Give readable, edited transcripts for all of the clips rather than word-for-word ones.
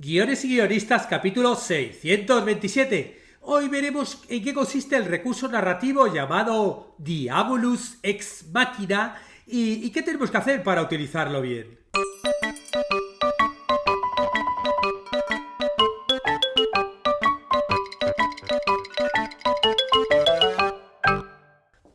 Guiones y guionistas, capítulo 627. Hoy veremos en qué consiste el recurso narrativo llamado Diabolus Ex Machina y qué tenemos que hacer para utilizarlo bien.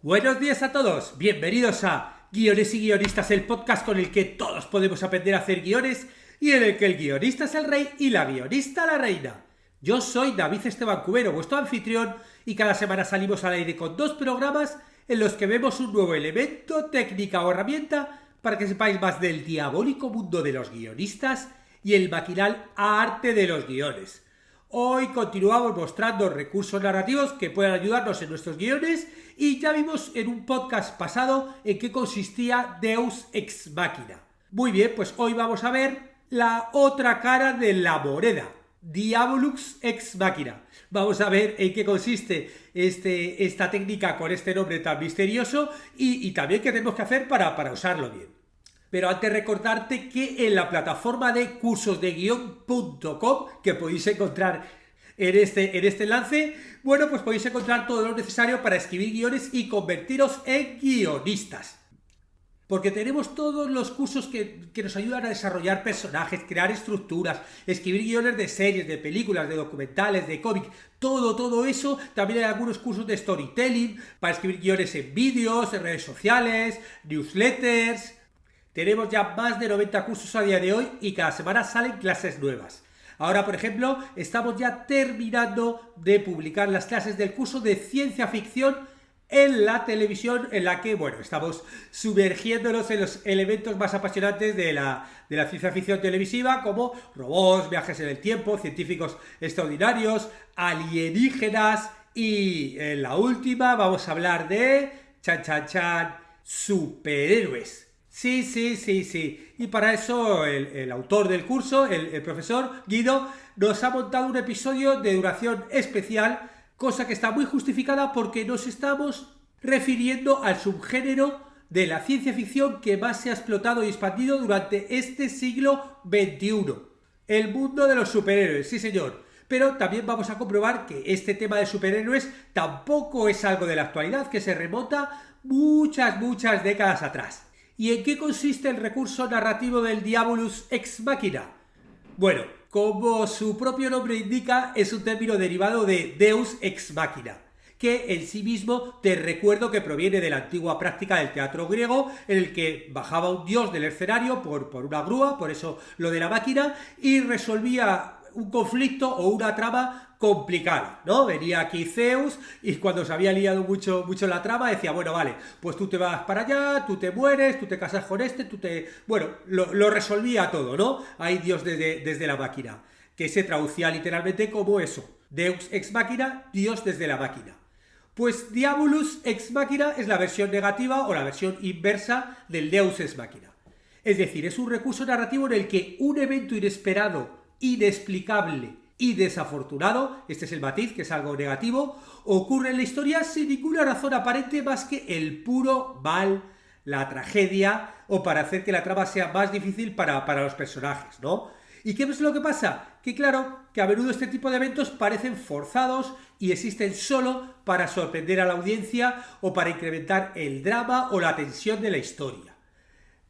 Buenos días a todos, bienvenidos a Guiones y Guionistas, el podcast con el que todos podemos aprender a hacer guiones y en el que el guionista es el rey y la guionista la reina. Yo soy David Esteban Cubero, vuestro anfitrión, y cada semana salimos al aire con 2 programas en los que vemos un nuevo elemento, técnica o herramienta para que sepáis más del diabólico mundo de los guionistas y el maquinal arte de los guiones. Hoy continuamos mostrando recursos narrativos que pueden ayudarnos en nuestros guiones y ya vimos en un podcast pasado en qué consistía Deus Ex Machina. Muy bien, pues hoy vamos a ver la otra cara de la moneda, Diabolus Ex Machina. Vamos a ver en qué consiste esta técnica con este nombre tan misterioso y también qué tenemos que hacer para usarlo bien. Pero antes recordarte que en la plataforma de cursosdeguion.com, que podéis encontrar en este enlace, bueno, pues podéis encontrar todo lo necesario para escribir guiones y convertiros en guionistas. Porque tenemos todos los cursos que nos ayudan a desarrollar personajes, crear estructuras, escribir guiones de series, de películas, de documentales, de cómics, todo eso. También hay algunos cursos de storytelling para escribir guiones en vídeos, en redes sociales, newsletters. Tenemos ya más de 90 cursos a día de hoy y cada semana salen clases nuevas. Ahora, por ejemplo, estamos ya terminando de publicar las clases del curso de ciencia ficción en la televisión, en la que, bueno, estamos sumergiéndonos en los elementos más apasionantes de la ciencia ficción televisiva, como robots, viajes en el tiempo, científicos extraordinarios, alienígenas y en la última vamos a hablar de superhéroes. Sí. Y para eso el autor del curso, el profesor Guido, nos ha montado un episodio de duración especial, cosa que está muy justificada porque nos estamos refiriendo al subgénero de la ciencia ficción que más se ha explotado y expandido durante este siglo XXI. El mundo de los superhéroes, sí señor. Pero también vamos a comprobar que este tema de superhéroes tampoco es algo de la actualidad, que se remonta muchas décadas atrás. ¿Y en qué consiste el recurso narrativo del Diabolus Ex Machina? Bueno, como su propio nombre indica, es un término derivado de Deus Ex Machina, que en sí mismo te recuerdo que proviene de la antigua práctica del teatro griego, en el que bajaba un dios del escenario por una grúa, por eso lo de la máquina, y resolvía un conflicto o una trama complicada, ¿no? Venía aquí Zeus y cuando se había liado mucho la trama decía, bueno, vale, pues tú te vas para allá, tú te mueres, tú te casas con Bueno, lo resolvía todo, ¿no? Hay Dios desde la máquina, que se traducía literalmente como eso, Deus Ex Machina, Dios desde la máquina. Pues Diabolus Ex Machina es la versión negativa o la versión inversa del Deus Ex Machina. Es decir, es un recurso narrativo en el que un evento inesperado, inexplicable y desafortunado, este es el matiz, que es algo negativo, ocurre en la historia sin ninguna razón aparente más que el puro mal, la tragedia, o para hacer que la trama sea más difícil para los personajes, ¿no? ¿Y qué es lo que pasa? Que claro, que a menudo este tipo de eventos parecen forzados y existen solo para sorprender a la audiencia o para incrementar el drama o la tensión de la historia.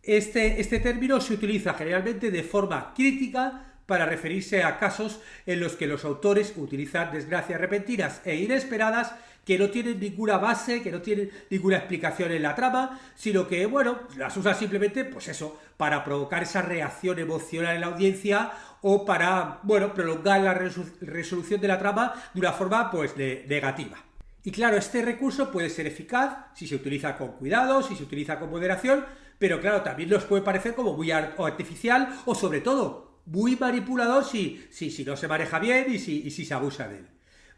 Este término se utiliza generalmente de forma crítica para referirse a casos en los que los autores utilizan desgracias repentinas e inesperadas que no tienen ninguna base, que no tienen ninguna explicación en la trama, sino que, bueno, las usan simplemente, pues eso, para provocar esa reacción emocional en la audiencia o para, bueno, prolongar la resolución de la trama de una forma, pues, negativa. Y claro, este recurso puede ser eficaz si se utiliza con cuidado, si se utiliza con moderación, pero claro, también nos puede parecer como muy artificial o sobre todo muy manipulador si no se maneja bien y si se abusa de él.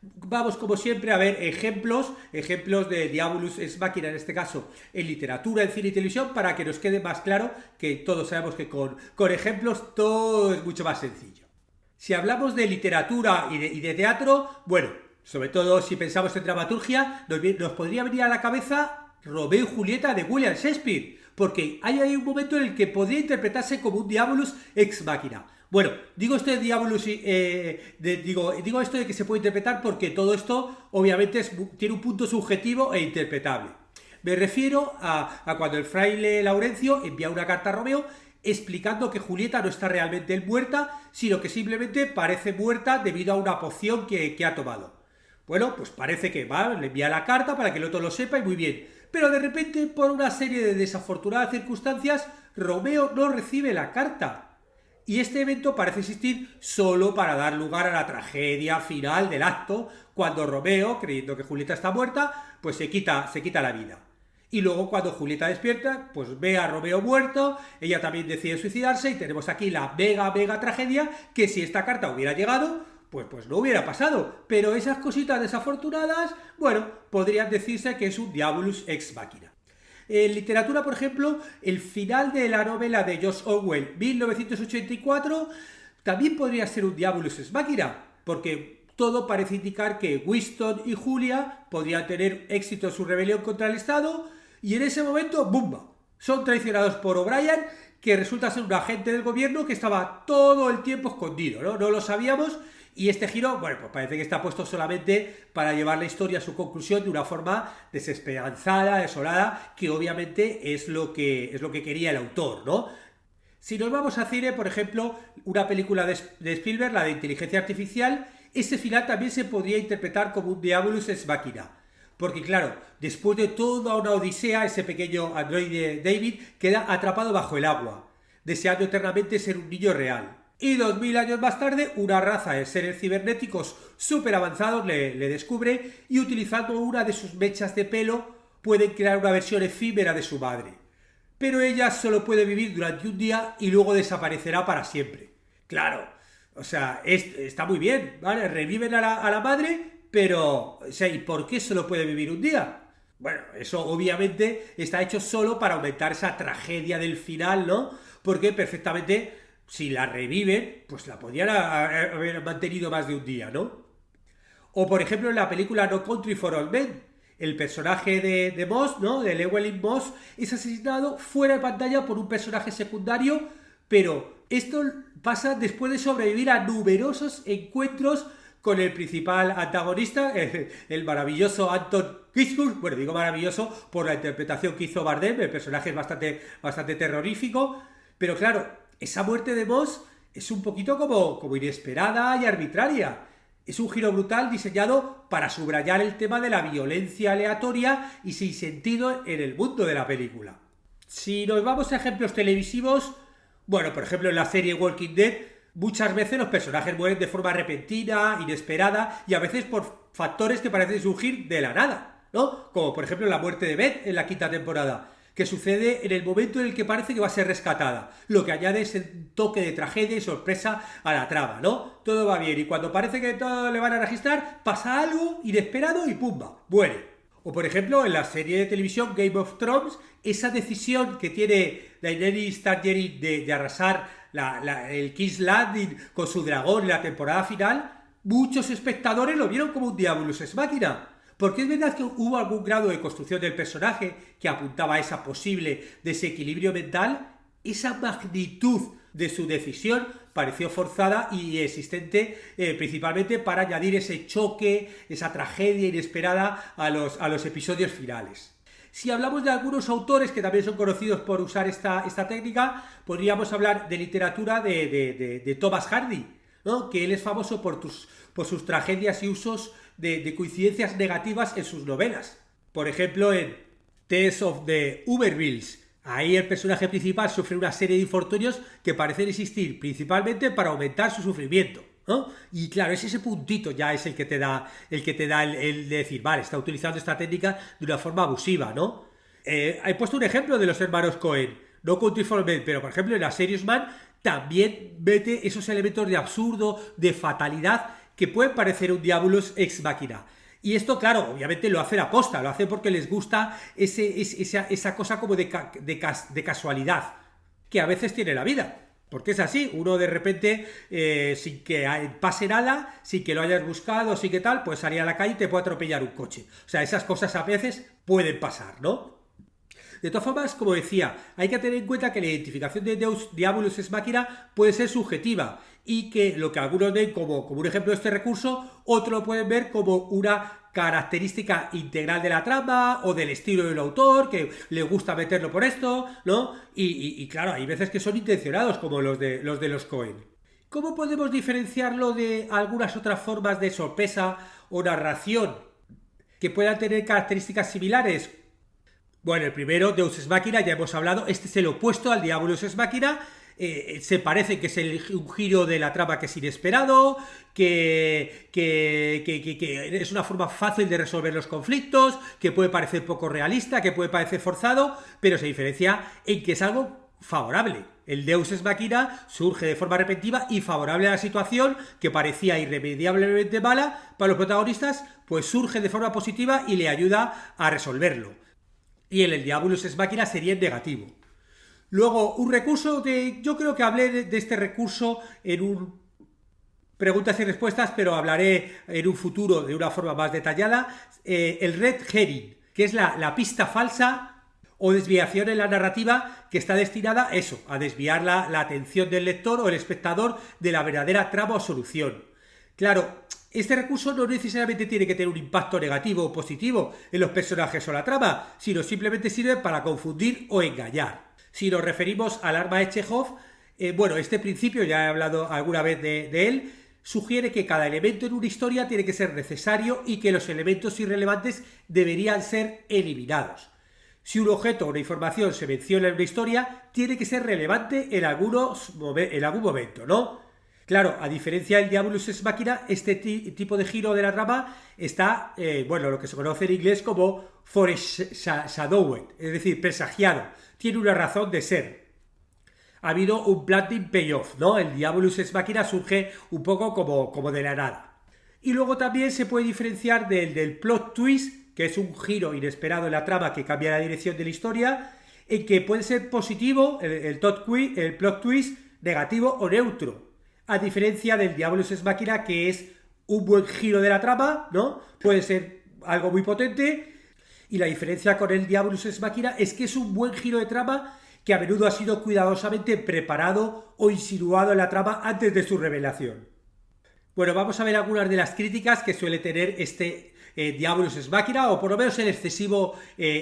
Vamos, como siempre, a ver ejemplos de Diabolus Ex Machina, en este caso, en literatura, en cine y televisión, para que nos quede más claro que todos sabemos que con ejemplos todo es mucho más sencillo. Si hablamos de literatura y de teatro, bueno, sobre todo si pensamos en dramaturgia, nos podría venir a la cabeza Romeo y Julieta de William Shakespeare, porque hay un momento en el que podría interpretarse como un Diabolus Ex Machina. Bueno, digo esto de Diabolus, digo esto de que se puede interpretar porque todo esto obviamente tiene un punto subjetivo e interpretable. Me refiero a cuando el fraile Laurencio envía una carta a Romeo explicando que Julieta no está realmente muerta, sino que simplemente parece muerta debido a una poción que ha tomado. Bueno, pues parece que le envía la carta para que el otro lo sepa y muy bien. Pero de repente, por una serie de desafortunadas circunstancias, Romeo no recibe la carta. Y este evento parece existir solo para dar lugar a la tragedia final del acto, cuando Romeo, creyendo que Julieta está muerta, pues se quita la vida. Y luego cuando Julieta despierta, pues ve a Romeo muerto, ella también decide suicidarse y tenemos aquí la mega tragedia que si esta carta hubiera llegado, pues no hubiera pasado. Pero esas cositas desafortunadas, bueno, podrían decirse que es un Diabolus ex machina. En literatura, por ejemplo, el final de la novela de George Orwell, 1984, también podría ser un Diabolus ex machina, porque todo parece indicar que Winston y Julia podrían tener éxito en su rebelión contra el Estado, y en ese momento, ¡bumba!, son traicionados por O'Brien, que resulta ser un agente del gobierno que estaba todo el tiempo escondido, ¿no? No lo sabíamos. Y este giro, bueno, pues parece que está puesto solamente para llevar la historia a su conclusión de una forma desesperanzada, desolada, que obviamente es lo que quería el autor, ¿no? Si nos vamos a cine, por ejemplo, una película de Spielberg, la de inteligencia artificial, ese final también se podría interpretar como un Diabolus ex machina. Porque claro, después de toda una odisea, ese pequeño androide David queda atrapado bajo el agua, deseando eternamente ser un niño real. Y 2000 años más tarde, una raza de seres cibernéticos súper avanzados le descubre y utilizando una de sus mechas de pelo pueden crear una versión efímera de su madre. Pero ella solo puede vivir durante un día y luego desaparecerá para siempre. Claro, o sea, está muy bien, ¿vale? Reviven a la madre, pero, o sea, ¿y por qué solo puede vivir un día? Bueno, eso obviamente está hecho solo para aumentar esa tragedia del final, ¿no? Porque perfectamente, si la reviven, pues la podrían haber mantenido más de un día, ¿no? O por ejemplo en la película No Country for Old Men, el personaje de Moss, ¿no? De Llewellyn Moss, es asesinado fuera de pantalla por un personaje secundario, pero esto pasa después de sobrevivir a numerosos encuentros con el principal antagonista, el maravilloso Anton Yelchin. Bueno, digo maravilloso por la interpretación que hizo Bardem, el personaje es bastante terrorífico, pero claro, esa muerte de Moss es un poquito como inesperada y arbitraria. Es un giro brutal diseñado para subrayar el tema de la violencia aleatoria y sin sentido en el mundo de la película. Si nos vamos a ejemplos televisivos, bueno, por ejemplo en la serie Walking Dead, muchas veces los personajes mueren de forma repentina, inesperada y a veces por factores que parecen surgir de la nada, ¿no? Como por ejemplo la muerte de Beth en la quinta temporada, que sucede en el momento en el que parece que va a ser rescatada, lo que añade ese toque de tragedia y sorpresa a la trama, ¿no? Todo va bien y cuando parece que todo le van a registrar, pasa algo inesperado y ¡pumba!, muere. O por ejemplo en la serie de televisión Game of Thrones, esa decisión que tiene Daenerys Targaryen de arrasar el King's Landing con su dragón en la temporada final, muchos espectadores lo vieron como un Diabolus ex machina. Porque es verdad que hubo algún grado de construcción del personaje que apuntaba a esa posible desequilibrio mental, esa magnitud de su decisión pareció forzada y existente principalmente para añadir ese choque, esa tragedia inesperada a los episodios finales. Si hablamos de algunos autores que también son conocidos por usar esta técnica, podríamos hablar de literatura de Thomas Hardy, ¿no? Que él es famoso por sus tragedias y usos de coincidencias negativas en sus novelas. Por ejemplo, en Tales of the Ubervilles, ahí el personaje principal sufre una serie de infortunios que parecen existir principalmente para aumentar su sufrimiento, ¿no? Y claro, es ese puntito ya es el que te da el de decir, vale, está utilizando esta técnica de una forma abusiva, ¿no? He puesto un ejemplo de los hermanos Coen, No Country for Old Men, pero por ejemplo en la Serious Man también mete esos elementos de absurdo, de fatalidad, que pueden parecer un Diabolus ex machina. Y esto, claro, obviamente lo hacen a posta, lo hacen porque les gusta esa cosa como de casualidad, que a veces tiene la vida. Porque es así, uno de repente, sin que pase nada, sin que lo hayas buscado, sin que tal, pues salir a la calle y te puede atropellar un coche. O sea, esas cosas a veces pueden pasar, ¿no? De todas formas, como decía, hay que tener en cuenta que la identificación de Deus Diabolus Ex Machina puede ser subjetiva y que lo que algunos ven como un ejemplo de este recurso, otros lo pueden ver como una característica integral de la trama o del estilo del autor, que le gusta meterlo por esto, ¿no? Y claro, hay veces que son intencionados, como los de los Coen. ¿Cómo podemos diferenciarlo de algunas otras formas de sorpresa o narración que puedan tener características similares? Bueno, el primero, Deus Ex Machina, ya hemos hablado, este es el opuesto al Diabolus Ex Machina. Se parece que es un giro de la trama que es inesperado, que es una forma fácil de resolver los conflictos, que puede parecer poco realista, que puede parecer forzado, pero se diferencia en que es algo favorable. El Deus Ex Machina surge de forma repentina y favorable a la situación que parecía irremediablemente mala para los protagonistas, pues surge de forma positiva y le ayuda a resolverlo. Y en el Diabolus Ex Machina sería en negativo. Luego, un recurso que yo creo que hablé de este recurso en un preguntas y respuestas, pero hablaré en un futuro de una forma más detallada, el red herring, que es la pista falsa o desviación en la narrativa que está destinada a eso, a desviar la atención del lector o el espectador de la verdadera trama o solución. Claro, este recurso no necesariamente tiene que tener un impacto negativo o positivo en los personajes o la trama, sino simplemente sirve para confundir o engañar. Si nos referimos al arma de Chekhov, este principio, ya he hablado alguna vez de él, sugiere que cada elemento en una historia tiene que ser necesario y que los elementos irrelevantes deberían ser eliminados. Si un objeto o una información se menciona en una historia, tiene que ser relevante en algún momento, ¿no? Claro, a diferencia del Diabolus Ex Machina, este tipo de giro de la trama está, lo que se conoce en inglés como foreshadowed, es decir, presagiado. Tiene una razón de ser. Ha habido un planting payoff, ¿no? El Diabolus Ex Machina surge un poco como de la nada. Y luego también se puede diferenciar del plot twist, que es un giro inesperado en la trama que cambia la dirección de la historia, en que puede ser positivo el plot twist, negativo o neutro. A diferencia del Diabolus Ex Machina, que es un buen giro de la trama, ¿no? Puede ser algo muy potente. Y la diferencia con el Diabolus Ex Machina es que es un buen giro de trama que a menudo ha sido cuidadosamente preparado o insinuado en la trama antes de su revelación. Bueno, vamos a ver algunas de las críticas que suele tener este Diabolus Ex Machina, o por lo menos el excesivo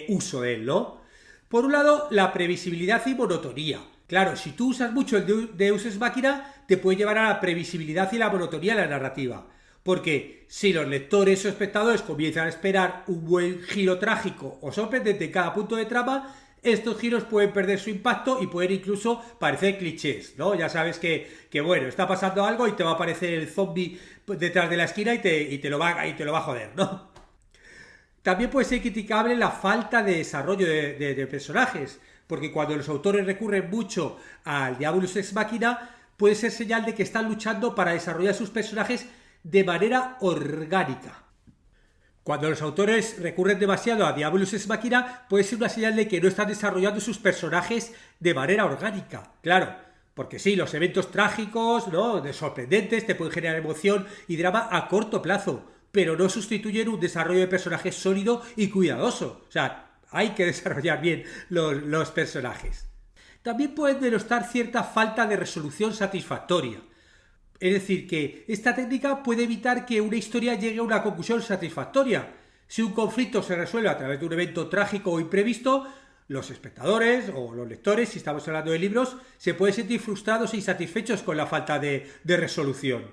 uso de él, ¿no? Por un lado, la previsibilidad y monotonía. Claro, si tú usas mucho el Deus Ex Machina, te puede llevar a la previsibilidad y la monotonía de la narrativa. Porque si los lectores o espectadores comienzan a esperar un buen giro trágico o sorprendente en cada punto de trama, estos giros pueden perder su impacto y pueden incluso parecer clichés, ¿no? Ya sabes que está pasando algo y te va a aparecer el zombie detrás de la esquina y te lo va a joder, ¿no? También puede ser criticable la falta de desarrollo de personajes, porque cuando los autores recurren mucho al Diabolus Ex Machina, puede ser señal de que están luchando para desarrollar sus personajes de manera orgánica. Cuando los autores recurren demasiado a Diabolus Ex Machina, puede ser una señal de que no están desarrollando sus personajes de manera orgánica. Claro, porque sí, los eventos trágicos, ¿no?, de sorprendentes, te pueden generar emoción y drama a corto plazo, pero no sustituyen un desarrollo de personajes sólido y cuidadoso. O sea, hay que desarrollar bien los personajes. También pueden denostar cierta falta de resolución satisfactoria. Es decir, que esta técnica puede evitar que una historia llegue a una conclusión satisfactoria. Si un conflicto se resuelve a través de un evento trágico o imprevisto, los espectadores o los lectores, si estamos hablando de libros, se pueden sentir frustrados e insatisfechos con la falta de resolución,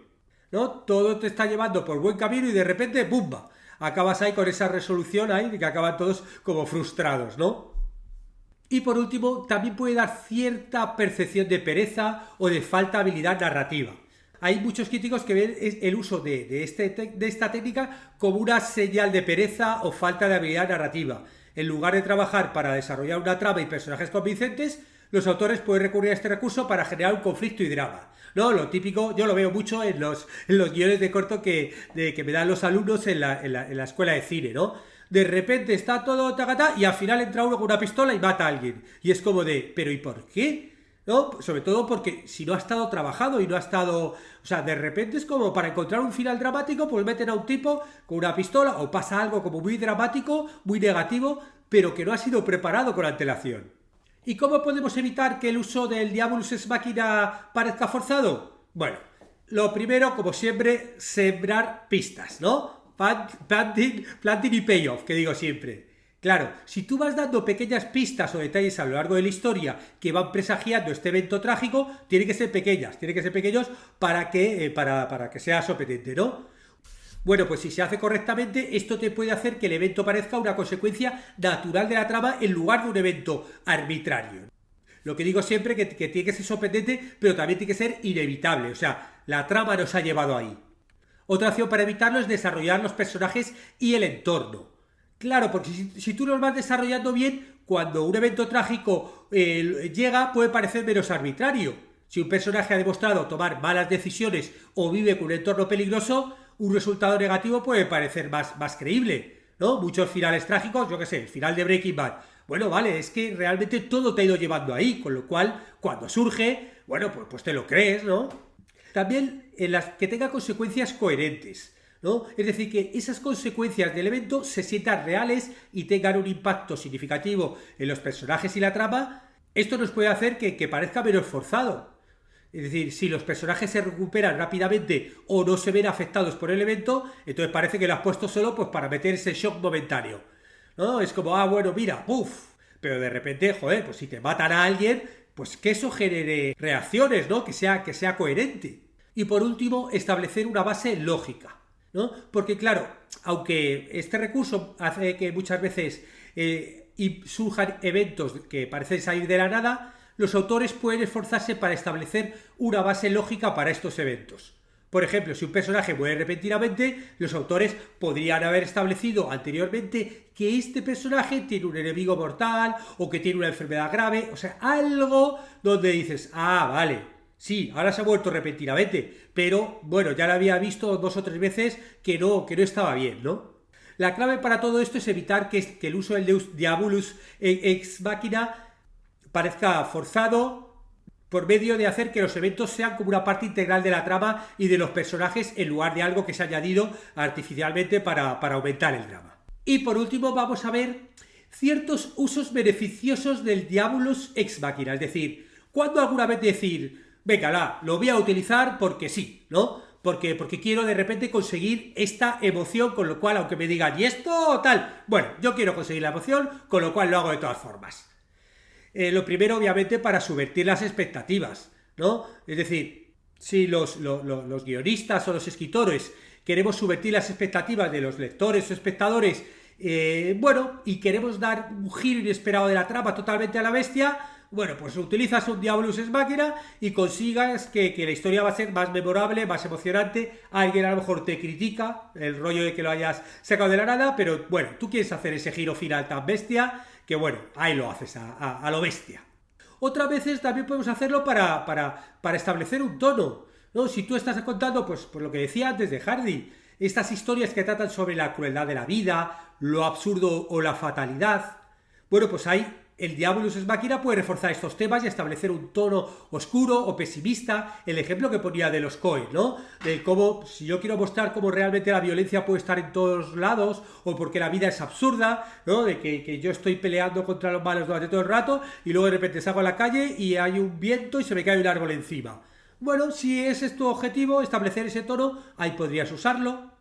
¿no? Todo te está llevando por buen camino y de repente ¡bumba! Acabas ahí con esa resolución ahí que acaban todos como frustrados, ¿no? Y por último, también puede dar cierta percepción de pereza o de falta de habilidad narrativa. Hay muchos críticos que ven el uso de esta técnica como una señal de pereza o falta de habilidad narrativa. En lugar de trabajar para desarrollar una trama y personajes convincentes, los autores pueden recurrir a este recurso para generar un conflicto y drama, ¿no? Lo típico, yo lo veo mucho en los guiones de corto que me dan los alumnos en la escuela de cine, ¿no? De repente está todo tacatá y al final entra uno con una pistola y mata a alguien. Y es como de, ¿pero y por qué? ¿No? Sobre todo porque si no ha estado trabajado y no ha estado... O sea, de repente es como para encontrar un final dramático, pues meten a un tipo con una pistola o pasa algo como muy dramático, muy negativo, pero que no ha sido preparado con antelación. ¿Y cómo podemos evitar que el uso del Diabolus Ex Machina parezca forzado? Bueno, lo primero, como siempre, sembrar pistas, ¿no? Planting y payoff, que digo siempre. Claro, si tú vas dando pequeñas pistas o detalles a lo largo de la historia que van presagiando este evento trágico, tienen que ser pequeños para que sea sorprendente, ¿no? Bueno, pues si se hace correctamente, esto te puede hacer que el evento parezca una consecuencia natural de la trama en lugar de un evento arbitrario. Lo que digo siempre que tiene que ser sorprendente, pero también tiene que ser inevitable, o sea, la trama nos ha llevado ahí. Otra opción para evitarlo es desarrollar los personajes y el entorno. Claro, porque si tú los vas desarrollando bien, cuando un evento trágico llega, puede parecer menos arbitrario. Si un personaje ha demostrado tomar malas decisiones o vive con un entorno peligroso, un resultado negativo puede parecer más creíble, ¿no? Muchos finales trágicos, yo qué sé, el final de Breaking Bad. Bueno, vale, es que realmente todo te ha ido llevando ahí, con lo cual, cuando surge, bueno, pues te lo crees, ¿no? También en las que tenga consecuencias coherentes, ¿no? Es decir, que esas consecuencias del evento se sientan reales y tengan un impacto significativo en los personajes y la trama. Esto nos puede hacer que parezca menos forzado. Es decir, si los personajes se recuperan rápidamente o no se ven afectados por el evento, entonces parece que lo has puesto solo pues para meter ese shock momentáneo, ¿no? Es como, bueno, mira, ¡puf! Pero de repente, joder, pues si te matan a alguien, pues que eso genere reacciones, ¿no? Que sea coherente. Y por último, establecer una base lógica, ¿no? Porque claro, aunque este recurso hace que muchas veces surjan eventos que parecen salir de la nada, los autores pueden esforzarse para establecer una base lógica para estos eventos. Por ejemplo, si un personaje muere repentinamente, los autores podrían haber establecido anteriormente que este personaje tiene un enemigo mortal o que tiene una enfermedad grave, o sea, algo donde dices, vale, sí, ahora se ha muerto repentinamente, pero bueno, ya lo había visto 2 o 3 veces que no estaba bien, ¿no? La clave para todo esto es evitar que el uso del Deus Diabolus Ex Machina parezca forzado por medio de hacer que los eventos sean como una parte integral de la trama y de los personajes en lugar de algo que se ha añadido artificialmente para aumentar el drama. Y por último vamos a ver ciertos usos beneficiosos del Diabolus Ex Machina, es decir, cuando alguna vez decir, venga, lo voy a utilizar porque sí, ¿no? Porque quiero de repente conseguir esta emoción, con lo cual, aunque me digan, ¿y esto tal? Bueno, yo quiero conseguir la emoción, con lo cual lo hago de todas formas. Lo primero, obviamente, para subvertir las expectativas, ¿no? Es decir, si los guionistas o los escritores queremos subvertir las expectativas de los lectores o espectadores, y queremos dar un giro inesperado de la trama totalmente a la bestia, bueno, pues utilizas un Diabolus Ex Machina y consigas que la historia va a ser más memorable, más emocionante. Alguien a lo mejor te critica el rollo de que lo hayas sacado de la nada, pero bueno, tú quieres hacer ese giro final tan bestia que bueno, ahí lo haces a lo bestia. Otras veces también podemos hacerlo para establecer un tono, ¿no? Si tú estás contando, pues por lo que decía antes de Hardy, estas historias que tratan sobre la crueldad de la vida, lo absurdo o la fatalidad, bueno, pues ahí el Diabolus Ex Machina puede reforzar estos temas y establecer un tono oscuro o pesimista. El ejemplo que ponía de los Coen, ¿no? De cómo, si yo quiero mostrar cómo realmente la violencia puede estar en todos lados, o porque la vida es absurda, ¿no? De que yo estoy peleando contra los malos durante todo el rato y luego de repente salgo a la calle y hay un viento y se me cae un árbol encima. Bueno, si ese es tu objetivo, establecer ese tono, ahí podrías usarlo.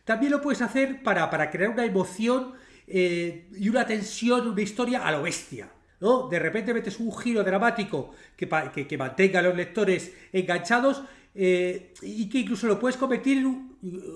También lo puedes hacer para crear una emoción y una tensión, una historia a lo bestia, ¿no? De repente metes un giro dramático que mantenga a los lectores enganchados y que incluso lo puedes convertir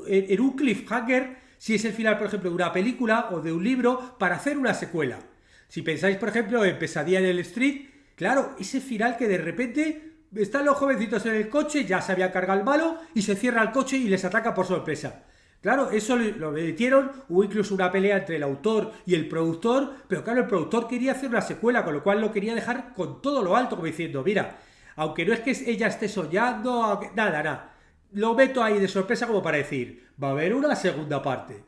en un cliffhanger si es el final, por ejemplo, de una película o de un libro para hacer una secuela. Si pensáis, por ejemplo, en Pesadilla en el Street, claro, ese final que de repente están los jovencitos en el coche, ya se había cargado el malo y se cierra el coche y les ataca por sorpresa. Claro, eso lo metieron, hubo incluso una pelea entre el autor y el productor, pero claro, el productor quería hacer una secuela, con lo cual lo quería dejar con todo lo alto, como diciendo, mira, aunque no es que ella esté soñando, nada, lo meto ahí de sorpresa como para decir, va a haber una segunda parte.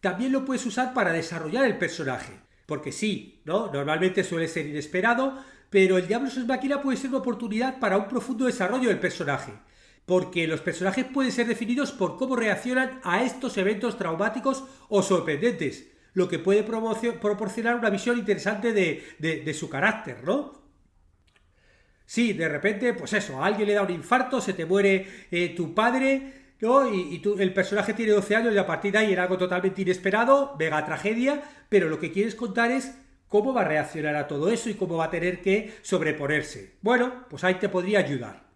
También lo puedes usar para desarrollar el personaje, porque sí, ¿no? Normalmente suele ser inesperado, pero el Diabolus Ex Machina puede ser una oportunidad para un profundo desarrollo del personaje. Porque los personajes pueden ser definidos por cómo reaccionan a estos eventos traumáticos o sorprendentes. lo que puede proporcionar una visión interesante de su carácter, ¿no? Sí, de repente, pues eso, a alguien le da un infarto, se te muere tu padre, ¿no? Y el personaje tiene 12 años y a partir de ahí era algo totalmente inesperado, mega tragedia, pero lo que quieres contar es cómo va a reaccionar a todo eso y cómo va a tener que sobreponerse. Bueno, pues ahí te podría ayudar.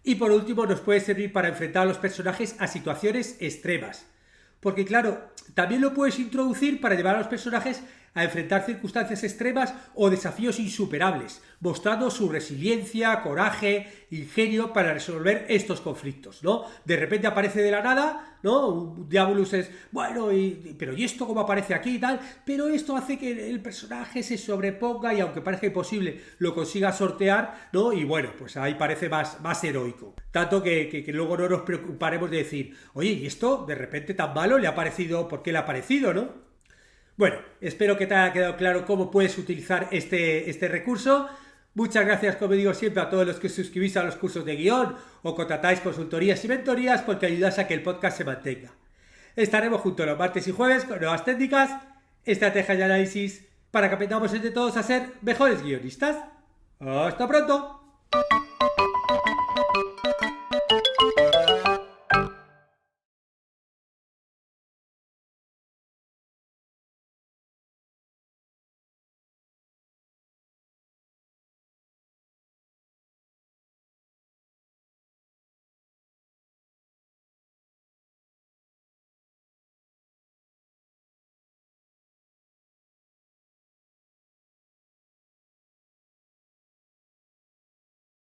Y por último, nos puede servir para enfrentar a los personajes a situaciones extremas. Porque claro, también lo puedes introducir para llevar a los personajes a enfrentar circunstancias extremas o desafíos insuperables, mostrando su resiliencia, coraje, ingenio para resolver estos conflictos, ¿no? De repente aparece de la nada, ¿no? Un Diabolus es, bueno, pero ¿y esto cómo aparece aquí y tal? Pero esto hace que el personaje se sobreponga y aunque parezca imposible, lo consiga sortear, ¿no? Y bueno, pues ahí parece más heroico. Tanto que luego no nos preocuparemos de decir, oye, ¿y esto de repente tan malo le ha parecido? ¿Por qué le ha parecido, no? Bueno, espero que te haya quedado claro cómo puedes utilizar este recurso. Muchas gracias, como digo siempre, a todos los que os suscribís a los cursos de guión o contratáis consultorías y mentorías porque ayudáis a que el podcast se mantenga. Estaremos juntos los martes y jueves con nuevas técnicas, estrategias y análisis para que aprendamos entre todos a ser mejores guionistas. ¡Hasta pronto!